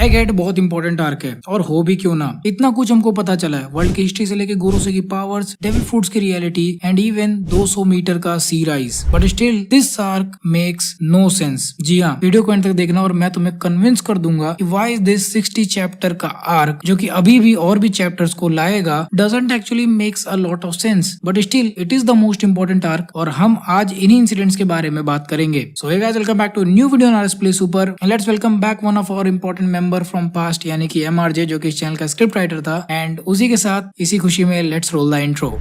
Egghead बहुत important arc है और हो भी क्यों ना। इतना कुछ हमको पता चला है वर्ल्ड की हिस्ट्री से लेके गोरोसे की पावर्स, डेविल फ्रूट्स की रियलिटी एंड इवन 200 मीटर का sea rise, but still this arc makes no sense. जी हाँ, वीडियो को एंड तक देखना और मैं तुम्हें कन्विंस कर दूंगा कि व्हाई इज दिस 60 चैप्टर का आर्क, जो कि अभी भी और भी चैप्टर्स को लाएगा, doesn't actually makes a lot of sense, but still it is the most important arc और हम आज इन्हीं इंसिडेंट्स के बारे में बात करेंगे। So hey guys, welcome back to new video on RS play super. Let's welcome back one of our important member from past, यानी कि एमआरजे, जो कि इस चैनल का स्क्रिप्ट राइटर था। एंड उसी के साथ इसी खुशी में लेट्स रोल द इंट्रो।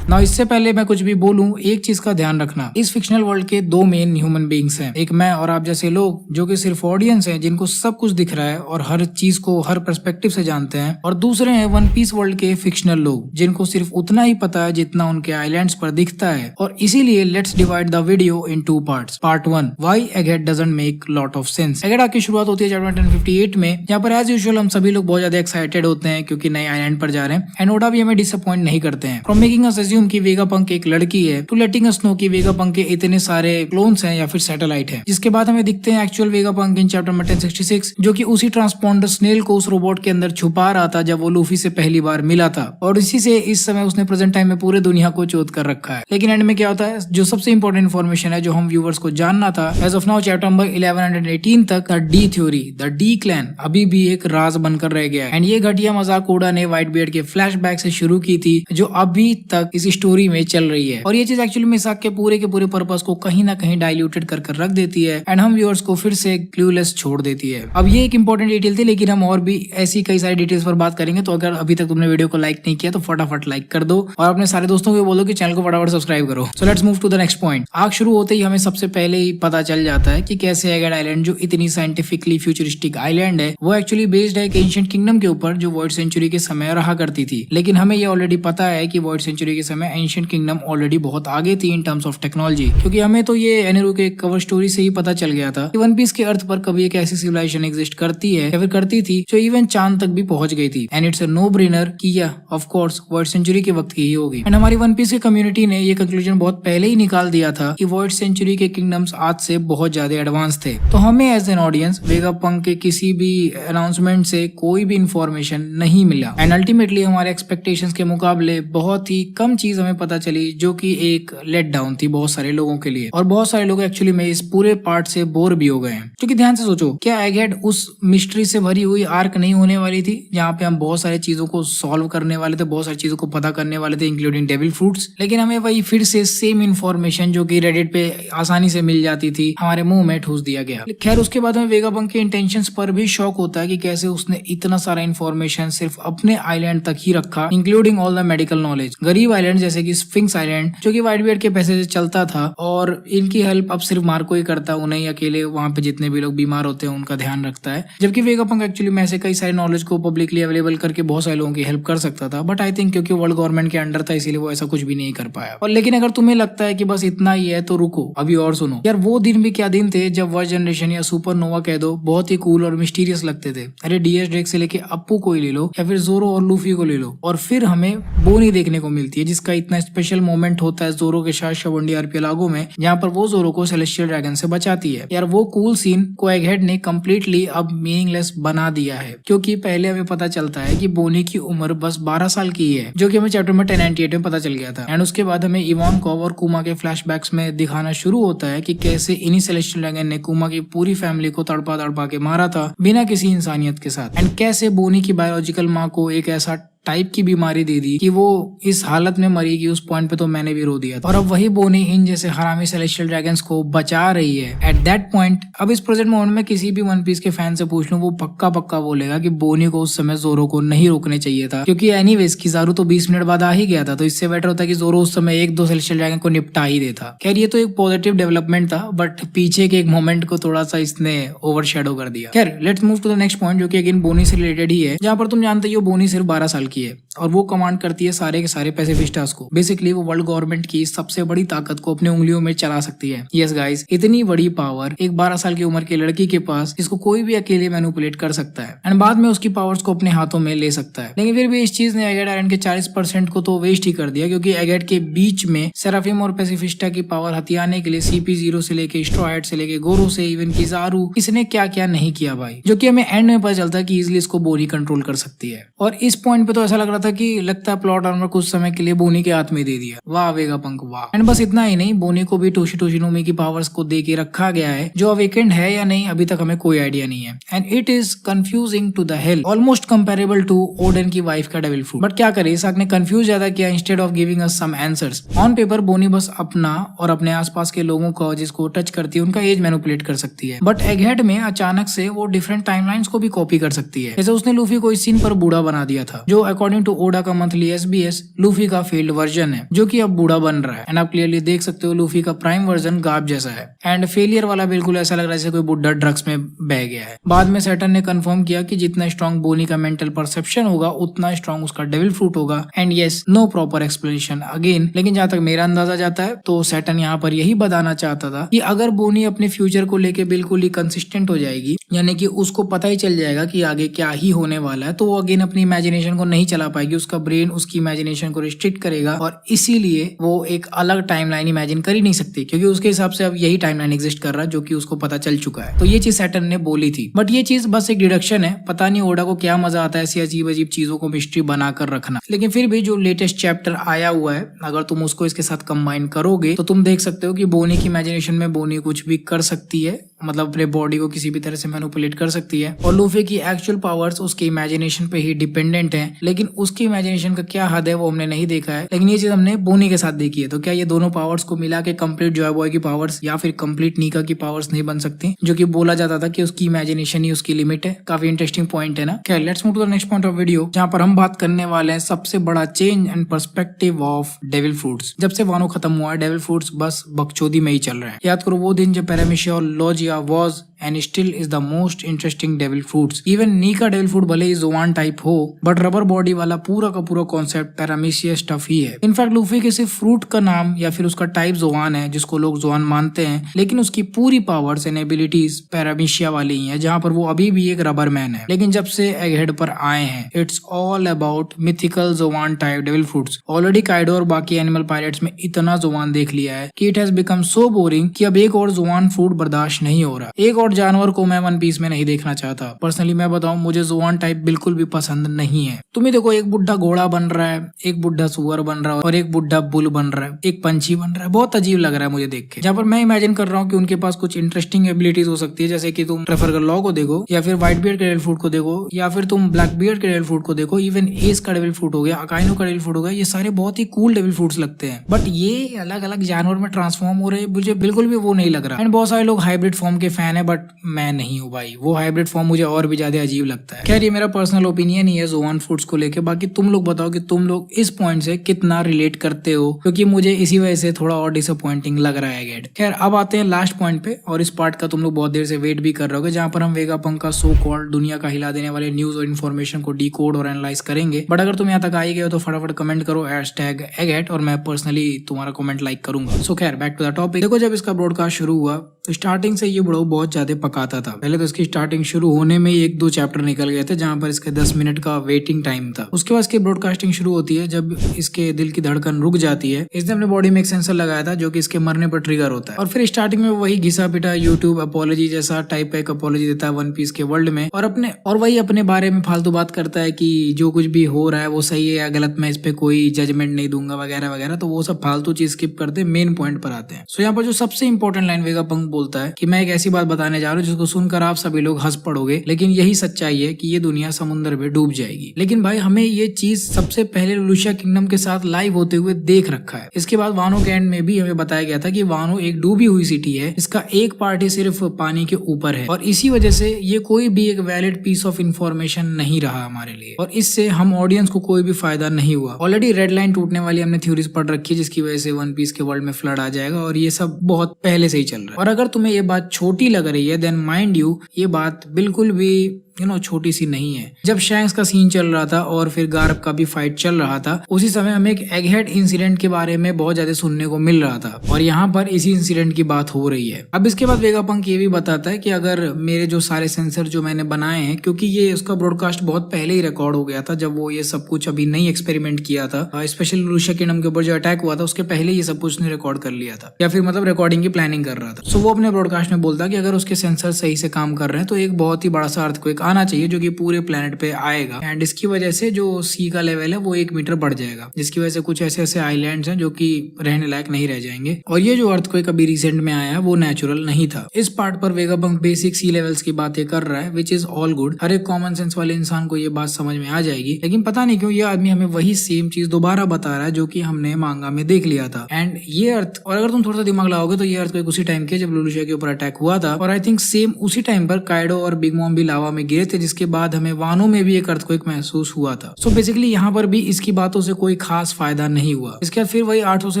ना इससे पहले मैं कुछ भी बोलूं, एक चीज का ध्यान रखना, इस फिक्शनल वर्ल्ड के दो मेन ह्यूमन बीइंग्स हैं। एक मैं और आप जैसे लोग जो कि सिर्फ ऑडियंस हैं, जिनको सब कुछ दिख रहा है और हर चीज को हर पर्सपेक्टिव से जानते हैं, और दूसरे हैं वन पीस वर्ल्ड के फिक्शनल लोग, जिनको सिर्फ उतना ही पता है जितना उनके आइलैंड्स पर दिखता है। और इसीलिए let's divide the video in two parts. Part 1, why Egghead doesn't make lot of sense. Egghead की शुरुआत होती है चैप्टर 1058 में, जहाँ पर एज यूजुअल हम सभी लोग बहुत ज्यादा एक्साइटेड होते हैं क्योंकि नए आइलैंड पर जा रहे हैं, एंड ओडा भी हमें डिसअपॉइंट नहीं करते हैं। फ्रॉम मेकिंग अस अज्यूम कि वेगापंक एक लड़की है टू लेटिंग अस नो कि वेगापंक के इतने सारे क्लोन्स हैं या फिर सैटेलाइट हैं, जिसके बाद हमें दिखते हैं एक्चुअल वेगापंक इन चैप्टर 1066, जो कि उसी ट्रांसपोंडर स्नेल को उस रोबोट के अंदर छुपा रहा था जब वो लूफी से पहली बार मिला था, और इसी से इस समय उसने प्रेजेंट टाइम में पूरे दुनिया को चोट कर रखा है। लेकिन एंड में क्या होता है, जो सबसे इंपॉर्टेंट इन्फॉर्मेशन है जो हम व्यूवर्स को जानना था, as of now chapter number 1118 तक, the D theory, the D clan अभी भी एक राज बनकर रह गया है। एंड ये घटिया मजाक ओडा ने व्हाइट बियर्ड के फ्लैशबैक से शुरू की थी, जो अभी तक इस स्टोरी में चल रही है, और ये चीज एक्चुअली में साक के पूरे पर्पस को कहीं ना कहीं डाइल्यूटेड कर रख देती है एंड हम व्यूअर्स को फिर से क्लूलेस छोड़ देती है। अब ये एक इंपॉर्टेंट डिटेल थी, लेकिन हम और भी ऐसी कई सारी डिटेल्स पर बात करेंगे। तो अगर अभी तक तुमने वीडियो को लाइक नहीं किया तो फटाफट लाइक कर दो और अपने सारे दोस्तों को बोलो कि चैनल को फटाफट सब्सक्राइब करो। So let's move to the next point. आग शुरू होते ही हमें सबसे पहले ही पता चल जाता है कि कैसे एगहेड आइलैंड, जो इतनी साइंटिफिकली फ्यूचरिस्टिक आइलैंड है, वो एक्चुअली बेस्ड है एक एंशिएंट किंगडम के ऊपर जो वॉइड सेंचुरी के समय रहा करती थी। लेकिन हमें ये ऑलरेडी पता है कि वॉइड सेंचुरी के समय एंशिएंट किंगडम ऑलरेडी बहुत आगे थी इन टर्म्स ऑफ टेक्नोलॉजी, क्योंकि हमें तो ये एनेरू के कवर स्टोरी से ही पता चल गया था कि वन पीस के अर्थ पर कभी एक ऐसी सिविलाइजेशन एग्जिस्ट करती है या फिर करती थी जो इवन चांद तक भी पहुंच गई थी। And it's a no brainer कि यह ऑफ कोर्स वॉइड सेंचुरी के वक्त की ही होगी। एंड हमारी वन पीस की कम्युनिटी ने ये कंक्लूजन बहुत पहले ही निकाल दिया था कि वॉइड सेंचुरी के किंगडम्स आज से बहुत ज्यादा एडवांस थे। तो हमें एज एन ऑडियंस वेगापंक के किसी भी अनाउंसमेंट से कोई भी इंफॉर्मेशन नहीं मिला, एंड अल्टीमेटली हमारे एक्सपेक्टेशंस के मुकाबले बहुत ही कम चीज हमें पता चली, जो कि एक लेट डाउन थी बहुत सारे लोगों के लिए। और बहुत सारे लोग एक्चुअली में इस पूरे पार्ट से बोर भी हो गए हैं, क्योंकि ध्यान से सोचो, क्या एगहेड उस मिस्ट्री से भरी हुई आर्क नहीं होने वाली थी जहाँ पे हम बहुत सारी चीजों को सॉल्व करने वाले थे, बहुत सारी चीजों को पता करने वाले थे, इंक्लूडिंग डेविल फ्रूट्स। लेकिन हमें वही फिर से सेम इन्फॉर्मेशन जो कि रेडिट पे आसानी से मिल जाती थी, हमारे मुंह में ठूस दिया गया। खैर, उसके बाद हमें वेगापंक के इंटेंशंस पर भी शौक होता है कि कैसे उसने इतना सारा इन्फॉर्मेशन सिर्फ अपने आइलैंड तक ही रखा, including all the medical knowledge. गरीब आइलैंड जैसे कि स्फिंक्स आइलैंड, जो कि व्हाइट बियर्ड के पैसे से चलता था, और इनकी हेल्प अब सिर्फ मार्को ही करता, उन्हें अकेले वहां पे जितने भी लोग बीमार होते हैं उनका ध्यान रखता है। जबकि वेगापंक एक्चुअली में ऐसे कई सारे नॉलेज को पब्लिकली अवेलेबल करके बहुत सारे लोगों की हेल्प कर सकता था, बट आई थिंक क्योंकि वर्ल्ड गवर्नमेंट के अंडर था इसीलिए वो ऐसा कुछ भी नहीं कर पाया। और लेकिन अगर तुम्हें लगता है कि बस इतना ही है तो रुको, अभी और सुनो यार। वो दिन भी क्या दिन थे जब वर्स्ट जनरेशन या सुपरनोवा कह दो बहुत ही कूल और मिस्टीरियस लगते थे। अरे डीएस ड्रेक से लेके अप्पू को ही ले लो या फिर जोरो और लूफी को ले लो, और फिर हमें बोनी देखने को मिलती है, जिसका इतना स्पेशल मोमेंट होता है जोरो के साथ शवंडी आर्किपेलागो में, जहाँ पर वो जोरो को सेलेस्टियल ड्रैगन से बचाती है। यार वो कूल सीन को एगहेड ने कम्प्लीटली अब मीनिंगलेस बना दिया है, क्योंकि पहले हमें पता चलता है कि बोनी की उम्र बस 12 साल की है, जो कि हमें चैप्टर में 1098 में पता चल गया था। एंड उसके बाद हमें इवानकोव और कुमा के फ्लैशबैक्स में दिखाना शुरू होता है कि कैसे इन्हीं सेलेस्टियल ड्रैगन ने कुमा की पूरी फैमिली को तड़पा तड़पा के मारा था बिना किसी इंसानियत के साथ, एंड कैसे बोनी की बायोलॉजिकल माँ को एक ऐसा टाइप की बीमारी दे दी कि वो इस हालत में मरी कि उस पॉइंट पे तो मैंने भी रो दिया था। और अब वही बोनी इन जैसे हरामी सेलेस्टियल ड्रैगन्स को बचा रही है एट दैट पॉइंट। अब इस प्रेजेंट मोमेंट में किसी भी वन पीस के फैन से पूछ लूं, वो पक्का बोलेगा कि बोनी को उस समय जोरो को नहीं रोकने चाहिए था, क्योंकि एनीवेज किजारू तो 20 मिनट बाद आ ही गया था, तो इससे बेटर होता कि जोरो उस समय 1-2 सेलेस्टियल ड्रैगन को निपटा ही देता। खैर, ये तो एक पॉजिटिव डेवलपमेंट था, बट पीछे के एक मोमेंट को थोड़ा सा इसने ओवरशैडो कर दिया। खैर, let's move to the next point, जो कि अगेन बोनी से रिलेटेड ही है, जहाँ पर तुम जानते हो बोनी सिर्फ 12 साल की है और वो कमांड करती है सारे के सारे पैसिफिस्टास को। बेसिकली वो वर्ल्ड गवर्नमेंट की सबसे बड़ी ताकत को अपने उंगलियों में चला सकती है। यस गाइस, इतनी बड़ी पावर एक 12 साल की उम्र की लड़की के पास, जिसको कोई भी अकेले मैनिपुलेट कर सकता है एंड बाद में उसकी पावर्स को अपने हाथों में ले सकता है। लेकिन फिर भी इस चीज ने एगेट आयरन के 40% को तो वेस्ट ही कर दिया, क्योंकि एगेट के बीच में सेराफिम और पैसिफिस्टा की पावर हथियाने के लिए CP0 से लेके स्ट्रॉ हैट से लेके गोरो से इवन किजारू, इसने क्या क्या नहीं किया भाई, जो कि हमें एंड में पता चलता है कि इजिली इसको बोनी कंट्रोल कर सकती है। और इस पॉइंट पे तो ऐसा लग रहा था कि लगता है प्लॉट आर्मर कुछ समय के लिए बोनी के हाथ में दे दिया। वाह वेगापंक वाह। एंड बस इतना ही नहीं, बोनी को भी टोशिनोमी की पावर्स को दे के रखा गया है, जो अवेकेंड है या नहीं अभी तक हमें कोई आइडिया नहीं है। And it is confusing to the hell, almost comparable to Oden की वाइफ का डेविल फ्रूट। बट क्या करे, इसाक ने कंफ्यूज ज्यादा किया instead of giving us some answers. On paper Bonney बस अपना और अपने आसपास के लोगों को जिसको टच करती है उनका एज मैनिपुलेट कर सकती है, बट एगहेड में अचानक से वो डिफरेंट टाइमलाइंस को भी कॉपी कर सकती है। जैसे उसने लूफी को इस सीन पर बूढ़ा बना दिया था, जो अकॉर्डिंग टू ओडा का मंथली SBS लूफी का फेल्ड वर्जन है, जो कि अब बूढ़ा बन रहा है। एंड आप क्लियरली देख सकते हो लूफी का प्राइम वर्जन गाब जैसा है एंड फेलियर वाला बिल्कुल ऐसा लग रहा है जैसे कोई बुढ़ा ड्रग्स में बह गया है। बाद में सैटर्न ने कंफर्म किया कि जितना स्ट्रॉन्ग बोनी का मेंटल परसेप्शन होगा उतना स्ट्रॉन्ग उसका डेविल फ्रूट होगा। And yes, no proper explanation again, लेकिन जहां तक मेरा अंदाजा जाता है तो सैटर्न यहाँ पर यही बताना चाहता था कि अगर बोनी अपने फ्यूचर को लेके बिल्कुल ही कंसिस्टेंट हो जाएगी, यानी कि उसको पता ही चल जाएगा कि आगे क्या ही होने वाला है, तो वो अगेन अपनी इमेजिनेशन को नहीं चला पाएगी। उसका ब्रेन उसकी इमेजिनेशन को रिस्ट्रिक्ट करेगा और इसीलिए वो एक अलग टाइमलाइन इमेजिन कर ही नहीं सकती, क्योंकि उसके हिसाब से अब यही टाइमलाइन एग्जिस्ट कर रहा है जो कि उसको पता चल चुका है। तो ये चीज सैटर्न ने बोली थी, बट ये चीज बस एक डिडक्शन है। पता नहीं ओडा को क्या मजा आता है ऐसी अजीब अजीब चीजों को मिस्ट्री बनाकर रखना। लेकिन फिर भी जो लेटेस्ट चैप्टर आया हुआ है, अगर तुम उसको इसके साथ कंबाइन करोगे तो तुम देख सकते हो कि बोनी की इमेजिनेशन में बोनी कुछ भी कर सकती है, मतलब अपने बॉडी को किसी भी तरह से मैनिपुलेट कर सकती है। और लूफी की एक्चुअल पावर्स उसके इमेजिनेशन पे ही डिपेंडेंट हैं, लेकिन उसकी इमेजिनेशन का क्या हद है वो हमने नहीं देखा है। लेकिन ये चीज हमने बोनी के साथ देखी है। तो क्या ये दोनों पावर्स को मिला के कंप्लीट जॉय बॉय की पावर्स या फिर कंप्लीट नीका की पावर्स नहीं बन सकती, जो कि बोला जाता था कि उसकी इमेजिनेशन ही उसकी लिमिट है। काफी इंटरेस्टिंग पॉइंट है ना। क्या, let's move to the next point of video, जहां पर हम बात करने वाले हैं सबसे बड़ा change and perspective of devil fruits. जब से वानो खत्म हुआ है, डेविल फ्रूट्स बस बकचोदी में ही चल रहा है। याद करो वो दिन जब पैरामिशिया और Logia was and still is the most interesting devil fruits. Even Nika devil fruit भले ही जोवान टाइप हो, बट रबर बॉडी वाला पूरा का पूरा कॉन्सेप्ट पैरामीशिया स्टफ ही है। इनफैक्ट लूफी के सिर्फ फ्रूट का नाम या फिर उसका टाइप जोवान है, जिसको लोग जोवान मानते हैं, लेकिन उसकी पूरी पावर्स एंड एबिलिटीज पैरामीशिया वाली ही है, जहाँ पर वो अभी भी एक रबर मैन है। लेकिन जब से एगहेड पर आए हैं, it's all about mythical Zoan type devil fruits. Already Kaido और बाकी एनिमल पायरेट्स में इतना जोवान देख लिया है कि it has become so boring कि अब एक और जोवान फ्रूट बर्दाश्त नहीं हो रहा। एक और जानवर को मैं वन पीस में नहीं देखना चाहता। पर्सनली मैं बताऊं, मुझे जोवान टाइप बिल्कुल भी पसंद नहीं है। तुम ही देखो, एक बुढ़ा घोड़ा बन रहा है, एक बुढ़ा सुअर बन रहा है और एक बुढ़ा बुल बन रहा है, एक पंछी बन रहा है। बहुत अजीब लग रहा है मुझे देख के। जहाँ पर मैं इमेजिन कर रहा हूँ कि उनके पास कुछ इंटरेस्टिंग एबिलिटीज हो सकती है, जैसे कि तुम ट्रेफर्गर लॉ को देखो, या फिर व्हाइट बियर्ड के डेविल फ्रूट को देखो, या फिर तुम ब्लैक बियर्ड के डेविल फ्रूट को देखो, इवन एस का डेविल फ्रूट हो गया, अकाइनो का डेविल फ्रूट हो गया। ये सारे बहुत ही कूल डेविल फ्रूट्स लगते हैं, बट ये अलग अलग जानवर में ट्रांसफॉर्म हो रहे हैं, मुझे बिल्कुल भी वो नहीं लग रहा। एंड बहुत सारे लोग हाइब्रिड फॉर्म के फैन है, बट मैं नहीं हूँ भाई। वो हाइब्रिड फॉर्म मुझे और भी ज्यादा अजीब लगता है। खैर, ये मेरा पर्सनल ओपिनियन ही है जोवान फ्रूट्स को लेके। बाकी तुम लोग बताओ कि तुम लोग इस पॉइंट से कितना रिलेट करते हो, क्योंकि मुझे इसी वजह से थोड़ा और डिसअपॉइंटिंग लग रहा है गेट। खैर, अब आते हैं लास्ट पॉइंट पे, और इस पार्ट का तुम लोग बहुत देर से वेट भी कर रहे होगे, जहां पर हम वेगापंक का सो कॉल्ड दुनिया का हिला देने वाले न्यूज और इन्फॉर्मेशन को डिकोड और एनालाइज करेंगे। बट अगर तुम यहाँ तक आई गए हो तो फटाफट कमेंट करो #एगेट, और मैं पर्सनली तुम्हारा कमेंट लाइक करूंगा। सो खैर, बैक टू द टॉपिक। देखो, जब इसका ब्रॉडकास्ट शुरू हुआ तो स्टार्टिंग से ये ब्रो बहुत ज्यादा पकाता था। पहले तो इसकी स्टार्टिंग शुरू होने में ही 1-2 चैप्टर निकल गए थे, जहां पर इसके 10 मिनट का वेटिंग टाइम था। उसके बाद इसकी ब्रॉडकास्टिंग शुरू होती है जब इसके दिल की धड़कन रुक जाती है। इसने अपने बॉडी में एक सेंसर लगाया था जो कि इसके मरने पर ट्रिगर होता है, और फिर स्टार्टिंग में वही घिसा पिटा यूट्यूब अपॉलॉजी जैसा टाइप का एक अपॉलॉजी देता है वन पीस के वर्ल्ड में, और वही अपने बारे में फालतू बात करता है कि जो कुछ भी हो रहा है वो सही है या गलत, मैं इस पे कोई जजमेंट नहीं दूंगा वगैरह वगैरह। तो वो सब फालतू चीज स्किप करते मेन पॉइंट पर आते हैं। सो यहाँ पर जो सबसे इंपॉर्टेंट लाइन वेगापंक बोलता है कि मैं एक ऐसी बात बताने जा रहा हूँ जिसको सुनकर आप सभी लोग हंस पड़ोगे, लेकिन यही सच्चाई है कि ये दुनिया समुद्र में डूब जाएगी। लेकिन भाई, हमें ये चीज सबसे पहले लुशिया किंगडम के साथ लाइव होते हुए देख रखा है। इसके बाद वानो के एंड में भी हमें बताया गया था कि वानो एक डूबी हुई सिटी है, इसका एक पार्ट ही सिर्फ पानी के ऊपर है, और इसी वजह से ये कोई भी एक वैलिड पीस ऑफ इंफॉर्मेशन नहीं रहा हमारे लिए, और इससे हम ऑडियंस को कोई भी फायदा नहीं हुआ। ऑलरेडी रेड लाइन टूटने वाली हमने थ्योरीज पढ़ रखी है, जिसकी वजह से वन पीस के वर्ल्ड में फ्लड आ जाएगा, और ये सब बहुत पहले से ही चल रहा है। और अगर तुम्हें ये बात छोटी लग रही है, देन माइंड यू, ये बात बिल्कुल भी छोटी सी नहीं है। जब शैंक्स का सीन चल रहा था और फिर गार्प का भी फाइट चल रहा था, उसी समय हमें एक एगहेड इंसिडेंट के बारे में बहुत ज्यादा सुनने को मिल रहा था और यहाँ पर इसी इंसिडेंट की बात हो रही है। अब इसके बाद वेगापंक ये भी बताता है कि अगर मेरे जो सारे सेंसर जो मैंने बनाए हैं, क्योंकि ये उसका ब्रॉडकास्ट बहुत पहले ही रिकॉर्ड हो गया था, जब वो ये सब कुछ अभी नहीं एक्सपेरिमेंट किया था, स्पेशली लुशिया किंगडम के ऊपर जो अटैक हुआ था उसके पहले ये सब कुछ रिकॉर्ड कर लिया था, या फिर मतलब रिकॉर्डिंग की प्लानिंग कर रहा था। सो वो अपने ब्रॉडकास्ट में बोलता कि अगर उसके सेंसर सही से काम कर रहे हैं तो एक बहुत ही बड़ा सा अर्थक्वेक आना चाहिए जो कि पूरे प्लेनेट पे आएगा, एंड इसकी वजह से जो सी का लेवल है वो 1 मीटर बढ़ जाएगा, जिसकी वजह से कुछ ऐसे ऐसे आइलैंड्स हैं जो कि रहने लायक नहीं रह जाएंगे। और ये जो अर्थक्वेक अभी रिसेंट में आया वो नेचुरल नहीं था। इस पार्ट पर वेगापंक बेसिक सी लेवल्स की बातें कर रहा है, विच इज ऑल गुड। हर एक कॉमन सेंस वाले इंसान को ये बात समझ में आ जाएगी, लेकिन पता नहीं क्यों ये आदमी हमें वही सेम चीज दोबारा बता रहा है जो कि हमने मांगा में देख लिया था। एंड ये अर्थ, और अगर तुम थोड़ा सा दिमाग लगाओगे तो ये अर्थक्वेक उसी टाइम के जब लुशिया के ऊपर अटैक हुआ था, और आई थिंक सेम उसी टाइम पर काइडो और बिग मॉम भी लावा में गिरे थे, जिसके बाद हमें वानो में भी एक अर्थक्वेक महसूस हुआ था। सो बेसिकली यहाँ पर भी इसकी बातों से कोई खास फायदा नहीं हुआ। इसके बाद फिर वही 800 से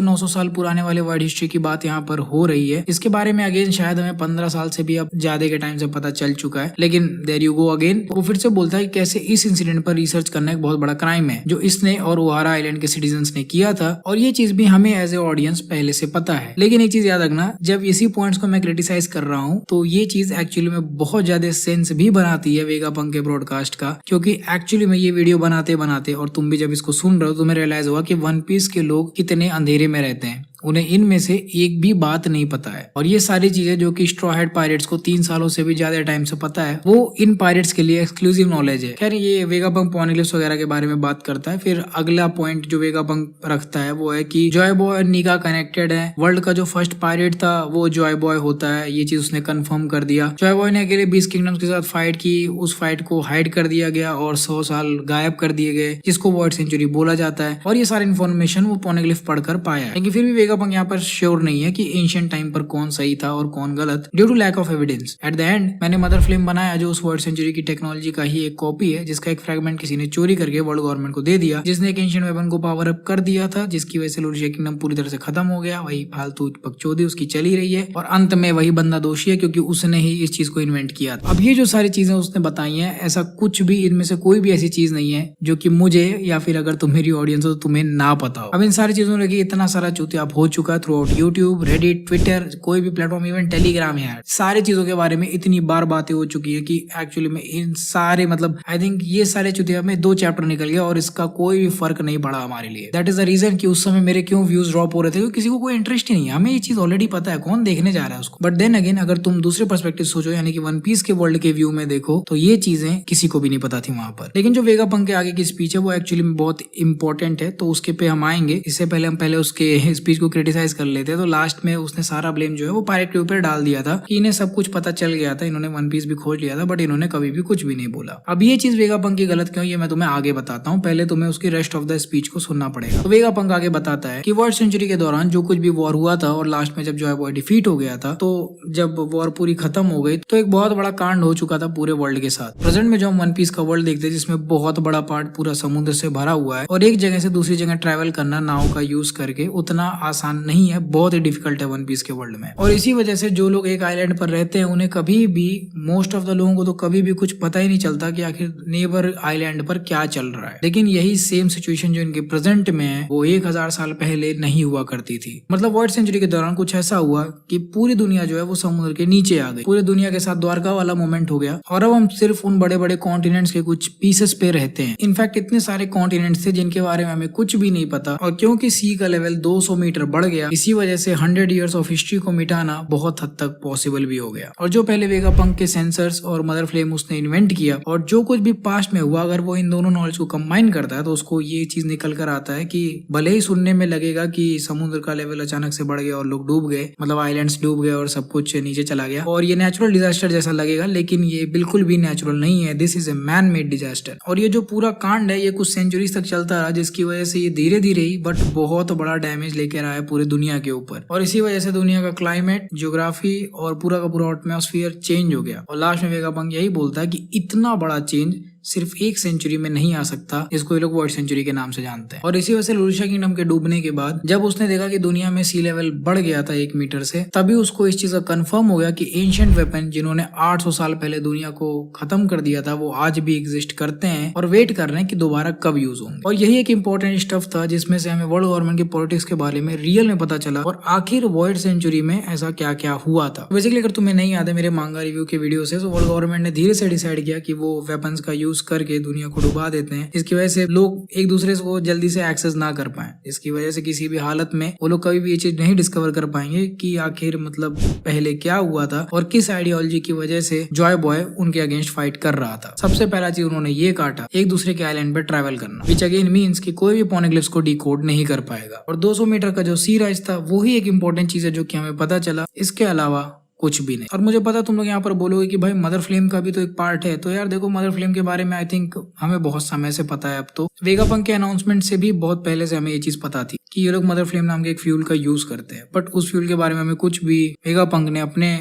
900 साल पुराने वाले वर्ल्ड हिस्ट्री की बात यहाँ पर हो रही है। इसके बारे में अगेन शायद हमें 15 साल से भी अब ज्यादा के टाइम से पता चल चुका है, लेकिन देयर यू गो अगेन, वो फिर से बोलता है कि कैसे इस इंसिडेंट पर रिसर्च करना एक बहुत बड़ा क्राइम है जो इसने और ओहारा आइलैंड के सिटीजन्स ने किया था, और ये चीज भी हमें एज ए ऑडियंस पहले से पता है। लेकिन एक चीज याद रखना, जब इसी पॉइंट्स को मैं क्रिटिसाइज कर रहा हूँ तो ये चीज एक्चुअली में बहुत ज्यादा सेंस भी बनाती है वेगापंक के ब्रॉडकास्ट का, क्योंकि एक्चुअली में ये वीडियो बनाते बनाते और तुम भी जब इसको सुन रहे हो तुम्हें रियलाइज हुआ कि वन पीस के लोग कितने अंधेरे में रहते हैं, उन्हें इनमें से एक भी बात नहीं पता है। और ये सारी चीजें जो कि स्ट्रॉ हेड पायरेट्स को 3 सालों से भी ज्यादा टाइम से पता है, वो इन पायरेट्स के लिए एक्सक्लूसिव नॉलेज है। खैर ये वेगापंक पॉनिग्लिफ्स वगैरह के बारे में बात करता है। फिर अगला पॉइंट जो वेगापंक रखता है वो है कि जॉय बॉय और निका कनेक्टेड है। वर्ल्ड का जो फर्स्ट पायरेट था वो जॉय बॉय होता है, ये चीज उसने कंफर्म कर दिया। जॉय बॉय ने अकेले 20 किंगडम्स के साथ फाइट की, उस फाइट को हाइड कर दिया गया और 100 साल गायब कर दिए गए, जिसको वर्ल्ड सेंचुरी बोला जाता है। और ये सारी इन्फॉर्मेशन वो पॉनिग्लिफ पढ़कर पाया, लेकिन फिर भी वेगापंक यहाँ पर श्योर नहीं है कि एंशिएंट टाइम पर कौन सही था और कौन गलत, due to lack of evidence. At the end मैंने मदर फ्लेम बनाया जो उस वर्ल्ड सेंचुरी की टेक्नोलॉजी का ही एक कॉपी है, जिसका एक फ्रेगमेंट किसी ने चोरी करके वर्ल्ड गवर्नमेंट को दे दिया, जिसने एक एंशिएंट वेपन को पावर अप कर दिया था, जिसकी वजह से लुशिया किंगडम पूरी तरह से खत्म हो गया। वही फालतू बकचोदी उसकी चली रही है और अंत में वही बंदा दोषी है क्योंकि उसने ही इस चीज को इन्वेंट किया था। अब ये जो सारी चीजें उसने बताई हैं, ऐसा कुछ भी इनमें से कोई भी ऐसी चीज नहीं है जो कि मुझे या फिर अगर तुम मेरी ऑडियंस हो तो तुम्हें ना पता हो। अब इन सारी चीजों में इतना सारा चूतियाप हो चुका है through out YouTube, Reddit, Twitter, कोई भी प्लेटफॉर्म, इवन टेलीग्राम है, सारी चीजों के बारे में इतनी बार बातें हो चुकी है कि एक्चुअली में इन सारे मतलब आई थिंक ये सारे चुतिया में 2 चैप्टर निकल गया और इसका कोई भी फर्क नहीं पड़ा हमारे लिए। दैट इज द रीजन कि उस समय मेरे क्यों व्यूज ड्रॉप हो रहे थे, क्योंकि किसी को कोई इंटरेस्ट ही नहीं है। हमें ये चीज ऑलरेडी पता है, कौन देखने जा रहा है उसको। बट देन अगेन अगर तुम दूसरे पर्सपेक्टिव सोचो, यानी कि वन पीस के वर्ल्ड के व्यू में देखो, तो ये चीजें किसी को भी नहीं पता थी वहां पर। लेकिन जो वेगापंक के आगे की स्पीच है वो एक्चुअली में बहुत इंपॉर्टेंट है, तो उसके पे हम आएंगे। इससे पहले हम पहले उसके स्पीच को क्रिटिसाइज कर लेते हैं। तो लास्ट में उसने सारा ब्लेम जो है वो पायरेट के ऊपर डाल दिया था कि इन्हें सब कुछ पता चल गया था, इन्होंने वन पीस भी खोज लिया था, बट इन्होंने कभी भी कुछ भी नहीं बोला। अब ये चीज वेगापंक की गलत क्यों, ये मैं तुम्हें आगे बताता हूँ। पहले तुम्हें उसकी रेस्ट ऑफ द स्पीच को सुनना पड़ेगा। तो वेगापंक आगे बताता है कि वर्ल्ड सेंचुरी के दौरान जो कुछ भी वॉर हुआ था और लास्ट में जब जॉय बॉय डिफीट हो गया था, तो जब वॉर पूरी खत्म हो गई तो एक बहुत बड़ा कांड हो चुका था पूरे वर्ल्ड के साथ। प्रेजेंट में जो हम वन पीस का वर्ल्ड देखते हैं जिसमें बहुत बड़ा पार्ट पूरा समुद्र से भरा हुआ है और एक जगह से दूसरी जगह ट्रैवल करना नाव का यूज करके उतना आसान नहीं है, बहुत ही डिफिकल्ट है वन पीस के वर्ल्ड में। और इसी वजह से जो लोग एक आइलैंड पर रहते हैं उन्हें कभी भी, मोस्ट ऑफ द लोगों को तो कभी भी कुछ पता ही नहीं चलता कि आखिर नेबर आइलैंड पर क्या चल रहा है। लेकिन यही सेम सिचुएशन जो इनके प्रेजेंट में है वो 1000 साल पहले नहीं हुआ करती थी। मतलब वर्ल्ड सेंचुरी के दौरान कुछ ऐसा हुआ कि पूरी दुनिया जो है वो समुद्र के नीचे आ गई। पूरी दुनिया के साथ द्वारका वाला मोमेंट हो गया और अब हम सिर्फ उन बड़े बड़े कॉन्टिनेंट्स के कुछ पीसेस पे रहते हैं। इनफैक्ट इतने सारे कॉन्टिनेंट्स थे जिनके बारे में हमें कुछ भी नहीं पता, और क्योंकि सी का लेवल 200 मीटर बढ़ गया, इसी वजह से 100 ईयर्स ऑफ हिस्ट्री को मिटाना बहुत हद तक पॉसिबल भी हो गया। और जो पहले वेगापंक के सेंसर्स और मदर फ्लेम उसने इन्वेंट किया और जो कुछ भी पास्ट में हुआ, अगर वो इन दोनों नॉलेज को कंबाइन करता है तो उसको ये चीज निकल कर आता है कि भले ही सुनने में लगेगा कि समुद्र का लेवल अचानक से बढ़ गया और लोग डूब गए, मतलब आइलैंड्स डूब गए और सब कुछ नीचे चला गया और ये नेचुरल डिजास्टर जैसा लगेगा, लेकिन ये बिल्कुल भी नेचुरल नहीं है। This is a man made disaster. और ये जो पूरा कांड है ये कुछ सेंचुरीज तक चलता रहा, जिसकी वजह से ये धीरे धीरे ही बट बहुत बड़ा डैमेज लेकर आया पूरी दुनिया के ऊपर। और इसी वजह से दुनिया का क्लाइमेट, ज्योग्राफी और पूरा का पूरा एटमॉस्फेयर चेंज हो गया। और लास्ट में वेगापंक यही बोलता है कि इतना बड़ा चेंज सिर्फ एक सेंचुरी में नहीं आ सकता, जिसको ये लोग वर्ल्ड सेंचुरी के नाम से जानते हैं। और इसी वजह से लुलिशा किंगडम के डूबने के बाद जब उसने देखा कि दुनिया में सी लेवल बढ़ गया था 1 मीटर से, तभी उसको इस चीज का कंफर्म हो गया कि एंशिएंट वेपन जिन्होंने 800 साल पहले दुनिया को खत्म कर दिया था वो आज भी एग्जिस्ट करते हैं और वेट कर रहे हैं कि दोबारा कब यूज होंगे। और यही एक इंपॉर्टेंट स्टफ था जिसमें से हमें वर्ल्ड गवर्नमेंट की पॉलिटिक्स के बारे में रियल में पता चला और आखिर वर्ल्ड सेंचुरी में ऐसा क्या क्या हुआ था। बेसिकली अगर तुम्हें नहीं याद है मेरे मांगा रिव्यू के वीडियो से, तो वर्ल्ड गवर्नमेंट ने धीरे से डिसाइड किया कि वो वेपन्स का यूज करके दुनिया को डुबा देते हैं, जिसकी वजह से लोग एक दूसरे को जल्दी से एक्सेस ना कर पाए, जिसकी वजह से किसी भी हालत में वो लोग कभी भी ये चीज नहीं डिस्कवर कर पाएंगे कि आखिर मतलब पहले क्या हुआ था और किस आइडियोलॉजी की वजह से जॉय बॉय उनके अगेंस्ट फाइट कर रहा था। सबसे पहला चीज उन्होंने ये काटा, एक दूसरे के आइलैंड पे ट्रैवल करना, विच अगेन मीन्स कि कोई भी पॉनेग्लिफ्स को डिकोड नहीं कर पाएगा। और 200 मीटर का जो सी राइज था वो ही एक इंपॉर्टेंट चीज है जो कि हमें पता चला, इसके अलावा कुछ भी नहीं। और मुझे पता तुम लोग यहाँ पर बोलोगे कि भाई मदर फ्लेम का भी तो एक पार्ट है, तो यार देखो मदर फ्लेम के बारे में आई थिंक हमें बहुत समय से पता है। अब तो वेगापंक के अनाउंसमेंट से भी बहुत पहले से हमें ये चीज पता थी कि ये लोग मदर फ्लेम नाम के एक फ्यूल का यूज करते हैं, बट उस फ्यूल के बारे में हमें कुछ भी वेगापंक ने अपने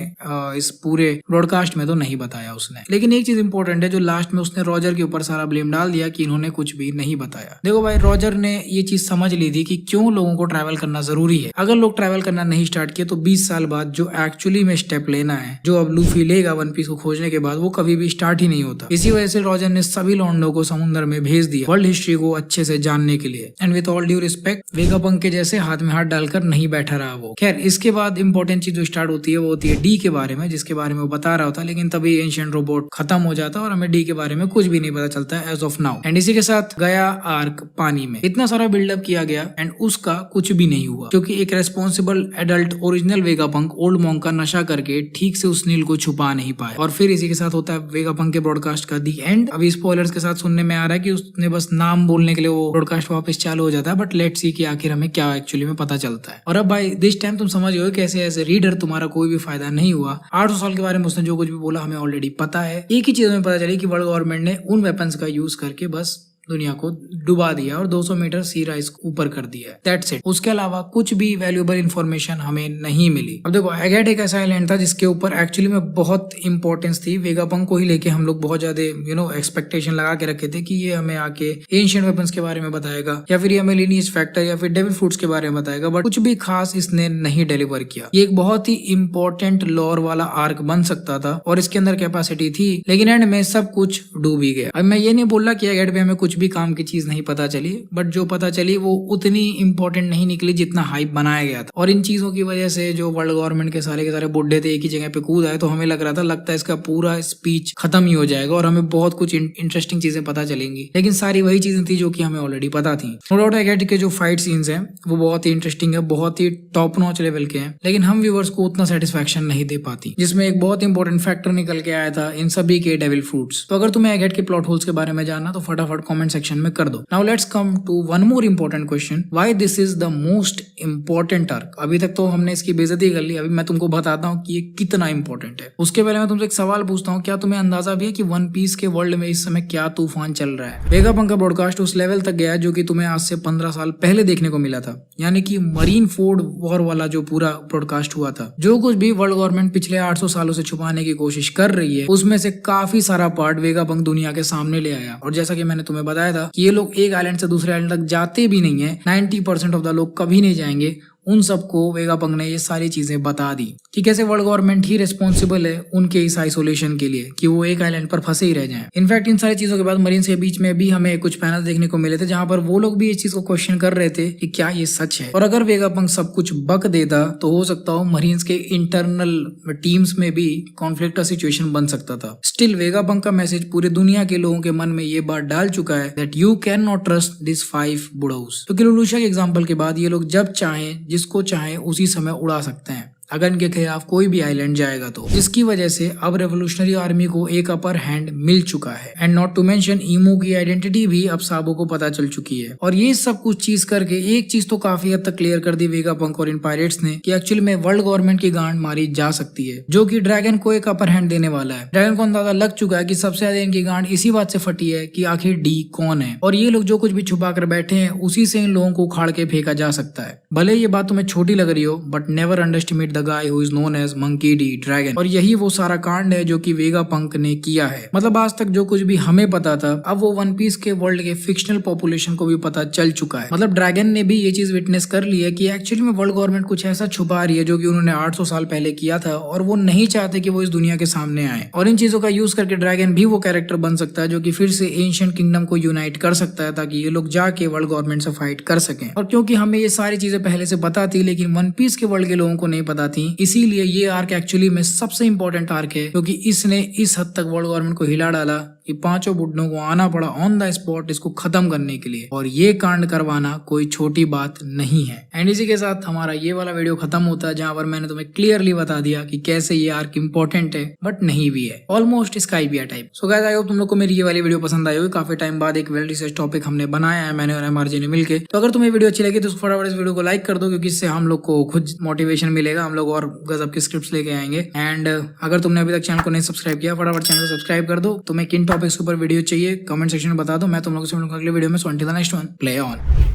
इस पूरे ब्रॉडकास्ट में तो नहीं बताया उसने। लेकिन एक चीज इंपॉर्टेंट है जो लास्ट में उसने रॉजर के ऊपर सारा ब्लेम डाल दिया कि इन्होंने कुछ भी नहीं बताया। देखो भाई रॉजर ने ये चीज समझ ली थी कि क्यों लोगों को ट्रैवल करना जरूरी है। अगर लोग ट्रैवल करना नहीं स्टार्ट किए तो 20 साल बाद जो एक्चुअली में स्टेप लेना है, जो अब लूफी लेगा वन पीस को खोजने के बाद, वो कभी भी स्टार्ट ही नहीं होता। इसी वजह से रॉजर ने सभी लॉन्डो को समुद्र में भेज दिया वर्ल्ड हिस्ट्री को अच्छे से जानने के लिए। And with all due respect, Vegapunk के जैसे हाथ में हाथ डालकर नहीं बैठा रहा वो। खैर इसके बाद इंपॉर्टेंट चीज जो स्टार्ट होती है वो होती है डी के बारे में, जिसके बारे में वो बता रहा होता, लेकिन तभी एंशिएंट रोबोट खत्म हो जाता और हमें डी के बारे में कुछ भी नहीं पता चलता है एज ऑफ नाउ। एंड इसी के साथ गया आर्क पानी में इतना सारा बिल्डअप किया गया एंड उसका कुछ भी नहीं हुआ, क्योंकि एक responsible adult original Vegapunk old monk का नशा करके ठीक से उस नील को छुपा नहीं पाए। और फिर इसी के साथ होता है वेगापंक के ब्रॉडकास्ट का दी एंड। अभी स्पॉयलर्स के साथ सुनने में आ रहा है कि उसने बस नाम बोलने के लिए वो ब्रॉडकास्ट वापस चालू हो जाता है, बट लेट्स सी कि आखिर हमें क्या एक्चुअली में पता चलता है। और अब भाई दिस टाइम तुम समझ गए कैसे ऐसे रीडर तुम्हारा कोई भी फायदा नहीं हुआ। 800 साल के बारे में उसने जो कुछ भी बोला हमें ऑलरेडी पता है। एक ही चीज हमें पता चली कि वर्ल्ड गवर्नमेंट ने उन वेपन्स का यूज करके बस दुनिया को डुबा दिया और 200 मीटर सी राइज ऊपर कर दिया, दैट्स इट। उसके अलावा कुछ भी वैल्यूएबल इंफॉर्मेशन हमें नहीं मिली। अब देखो एगेट एक ऐसा आइलैंड था जिसके ऊपर एक्चुअली में बहुत इंपॉर्टेंस थी। वेगापंक को ही लेके हम लोग बहुत ज्यादा एक्सपेक्टेशन लगा के रखे थे कि ये हमें आके एंशिएंट वेपन्स के बारे में बताएगा या फिर ये हमें लिनिएज फैक्टर या फिर डेविल फ्रूट्स के बारे में बताएगा, बट कुछ भी खास इसने नहीं डिलीवर किया। ये एक बहुत ही इंपॉर्टेंट लॉर वाला आर्क बन सकता था और इसके अंदर कैपेसिटी थी, लेकिन एंड में सब कुछ डूब ही गया। अब मैं ये नहीं बोल रहा कि एगेट पे हमें कुछ भी काम की चीज नहीं पता चली, बट जो पता चली वो उतनी इंपॉर्टेंट नहीं निकली जितना हाइप बनाया गया था। और इन चीजों की वजह से जो वर्ल्ड गवर्नमेंट के सारे बुड्ढे थे एक ही जगह पे कूद आए, तो हमें लगता है इसका पूरा स्पीच खत्म ही हो जाएगा और हमें बहुत कुछ इंटरेस्टिंग चीजें पता चलेंगी, लेकिन सारी वही चीजें थी जो कि हमें ऑलरेडी पता थी। नो डाउट एगेट के जो फाइट सीन्स हैं वो बहुत ही इंटरेस्टिंग है, बहुत ही टॉप नॉच लेवल के हैं, लेकिन हम व्यूअर्स को उतना सेटिस्फैक्शन नहीं दे पाती, जिसमें एक बहुत इंपॉर्टेंट फैक्टर निकल के आया था इन सभी के डेविल फ्रूट्स। तो अगर तुम्हें एगेट के प्लॉट होल्स के बारे में जानना तो फटाफट कमेंट सेक्शन में कर दो। Now let's come to one more important question, why this is the most important arc. अभी तक तो हमने इसकी बेइज्जती कर ली, अभी मैं तुमको बताता हूँ कि ये कितना इंपॉर्टेंट है। उसके पहले मैं तुमसे एक सवाल पूछता हूँ, क्या तुम्हें अंदाजा भी है कि वन पीस के वर्ल्ड में इस समय क्या तूफान चल रहा है। वेगापंक का ब्रॉडकास्ट उस लेवल तक गया जो कि तुम्हें आज से 15 साल पहले देखने को मिला था, यानी कि मरीन फोर्ड वॉर वाला जो पूरा ब्रॉडकास्ट हुआ था। जो कुछ भी वर्ल्ड गवर्नमेंट पिछले 800 सालों से छुपाने की कोशिश कर रही है उसमें से काफी सारा पार्ट वेगापंक दुनिया के सामने ले आया। और जैसा कि मैंने तुम्हें बताया था कि ये लोग एक आइलैंड से दूसरे आइलैंड तक जाते भी नहीं है, 90% ऑफ द लोग कभी नहीं जाएंगे। उन सबको वेगापंक ने ये सारी चीजें बता दी कि कैसे वर्ल्ड गवर्नमेंट ही रिस्पॉन्सिबल है उनके इस आइसोलेशन के लिए, कि वो एक आइलैंड पर फंसे ही रह जाएं। इनफैक्ट इन सारी चीजों के बाद मरीन्स के बीच में भी हमें कुछ पैनल देखने को मिले थे जहां पर वो लोग भी इस चीज को क्वेश्चन कर रहे थे कि क्या ये सच है। और अगर वेगापंक सब कुछ बक देता तो हो सकता हो मरीन्स के इंटरनल टीम्स में भी कॉन्फ्लिक्ट का सिचुएशन बन सकता था। स्टिल वेगापंक का मैसेज पूरे दुनिया के लोगों के मन में ये बात डाल चुका है that you can not trust this 5 बुढ़ाउस। तो लुलिशा के एग्जाम्पल के बाद ये लोग जब चाहें जिसको चाहें उसी समय उड़ा सकते हैं अगर इनके खिलाफ कोई भी आइलैंड जाएगा तो, जिसकी वजह से अब रेवोल्यूशनरी आर्मी को एक अपर हैंड मिल चुका है। एंड नॉट टू मेंशन ईमो की आइडेंटिटी भी अब साबो को पता चल चुकी है। और ये सब कुछ चीज करके एक चीज तो काफी हद तक क्लियर कर दी वेगापंक और इन पायरेट्स ने कि एक्चुअली में वर्ल्ड गवर्नमेंट की गांड मारी जा सकती है, जो कि ड्रैगन को एक अपर हैंड देने वाला है। ड्रैगन को अंदाजा लग चुका है कि सबसे ज्यादा इनकी गांड इसी बात से फटी है कि आखिर डी कौन है, और ये लोग जो कुछ भी छुपा कर बैठे हैं उसी से इन लोगों को उखाड़ के फेंका जा सकता है। भले ये बात तुम्हें छोटी लग रही हो, but never underestimate the the guy who is known as Monkey D Dragon. और यही वो सारा कांड है जो कि वेगापंक ने किया है। मतलब आज तक जो कुछ भी हमें पता था अब वो वन पीस के वर्ल्ड के फिक्शनल पॉपुलेशन को भी पता चल चुका है। मतलब ड्रैगन ने भी ये चीज विटनेस कर ली है कि एक्चुअली में वर्ल्ड गवर्नमेंट कुछ ऐसा छुपा रही है जो कि उन्होंने 800 साल पहले किया था और वो नहीं चाहते कि वो इस दुनिया के सामने आए। और इन चीजों का यूज करके ड्रैगन भी वो कैरेक्टर बन सकता है जो कि फिर से एंशिएंट किंगडम को यूनाइट कर सकता है ताकि ये लोग जाके वर्ल्ड गवर्नमेंट से फाइट कर सकें। और क्योंकि हमें ये सारी चीजें पहले से पता थी लेकिन वन पीस के वर्ल्ड के लोगों को नहीं पता थी, इसीलिए ये आर्क एक्चुअली में सबसे इंपॉर्टेंट आर्क है क्योंकि इसने इस हद तक वर्ल्ड गवर्नमेंट को हिला डाला कि पांचों बुड्ढों को आना पड़ा ऑन द स्पॉट इसको खत्म करने के लिए। और ये कांड करवाना कोई छोटी बात नहीं है। एंड इसी के साथ हमारा ये वाला वीडियो खत्म होता है जहां पर मैंने तुम्हें क्लियरली बता दिया कि कैसे ये आर्क इंपॉर्टेंट है बट नहीं भी है, almost Skypiea type. So guys I hope तुम लोग को मेरी ये वाली वीडियो पसंद आई होगी। काफी टाइम बाद एक वेल रिसर्च टॉपिक हमने बनाया है मैंने और एमआरजी ने मिलकर। तो अगर तुम्हें वीडियो अच्छी लगी तो फटाफट इस वीडियो को लाइक कर दो क्योंकि इससे हम लोग को खुद मोटिवेशन मिलेगा, हम लोग और गजब के स्क्रिप्ट्स लेके आएंगे। एंड अगर तुमने अभी तक चैनल को नहीं सब्सक्राइब किया फटाफट चैनल को सब्सक्राइब कर दो। तुम्हें किन टॉपिक्स के ऊपर वीडियो चाहिए कमेंट सेक्शन में बता दो। मैं तुम लोगों से मिलूंगा अगले वीडियो में। So until the next one, play on.